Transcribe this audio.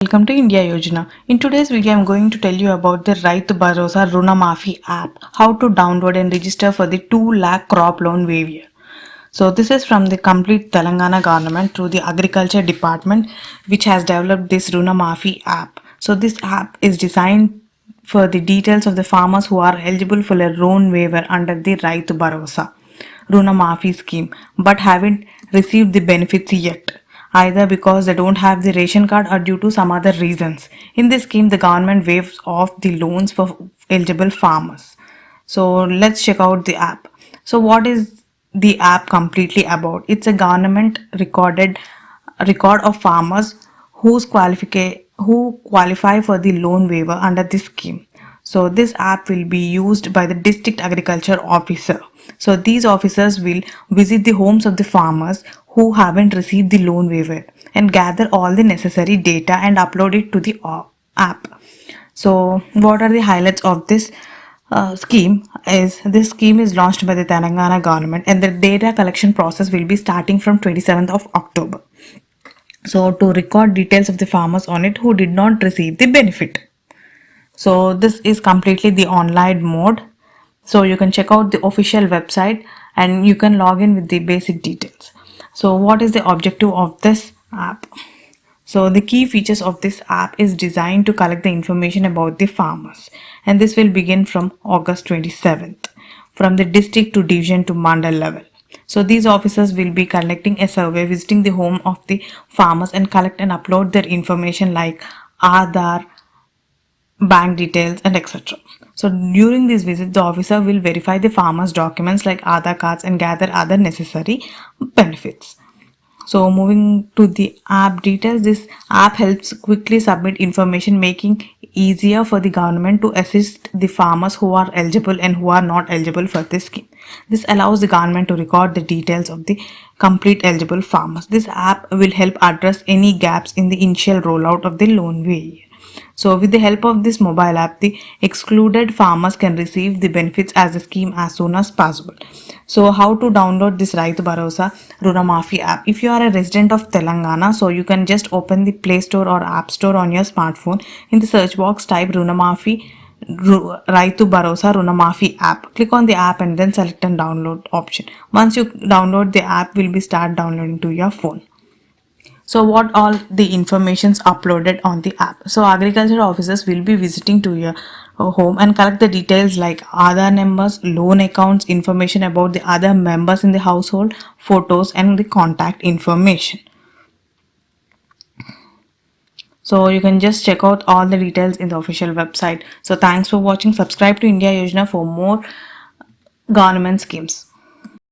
Welcome to India Yojana. In today's video, I'm going to tell you about the Raitu Bharosa Runa Maafi app, how to download and register for the 2 lakh crop loan waiver. So this is from the complete Telangana government through the agriculture department, which has developed this Runa Maafi app. So this app is designed for the details of the farmers who are eligible for a loan waiver under the Raitu Bharosa Runa Maafi scheme, but haven't received the benefits yet, either because they don't have the ration card or due to some other reasons. In this scheme, the government waives off the loans for eligible farmers. So let's check out the app. So what is the app completely about? It's a government record of farmers who qualify for the loan waiver under this scheme. So this app will be used by the district agriculture officer. So these officers will visit the homes of the farmers who haven't received the loan waiver and gather all the necessary data and upload it to the app. So what are the highlights of this scheme? Is this scheme is launched by the Telangana government, and the data collection process will be starting from 27th of October. So to record details of the farmers on it who did not receive the benefit. So this is completely the online mode. So you can check out the official website and you can log in with the basic details. So what is the objective of this app? So the key features of this app is designed to collect the information about the farmers, and this will begin from August 27th from the district to division to mandal level. So these officers will be conducting a survey, visiting the home of the farmers and collect and upload their information like Aadhaar, bank details, and etc. So during this visit, the officer will verify the farmer's documents like Aadhaar cards and gather other necessary benefits. So moving to the app details, this app helps quickly submit information, making easier for the government to assist the farmers who are eligible and who are not eligible for this scheme. This allows the government to record the details of the complete eligible farmers. This app will help address any gaps in the initial rollout of the loan waiver. So with the help of this mobile app, the excluded farmers can receive the benefits as the scheme as soon as possible. So how to download this Raitu Bharosa Runa Maafi app? If you are a resident of Telangana, so you can just open the Play Store or App Store on your smartphone. In the search box, type Runa Maafi Raitu Bharosa Runa Maafi app. Click on the app and then select and download option. Once you download, the app will be start downloading to your phone. So what all the informations uploaded on the app? So agriculture officers will be visiting to your home and collect the details like Aadhaar numbers, loan accounts, information about the other members in the household, photos, and the contact information. So you can just check out all the details in the official website. So thanks for watching. Subscribe to India Yojana for more government schemes.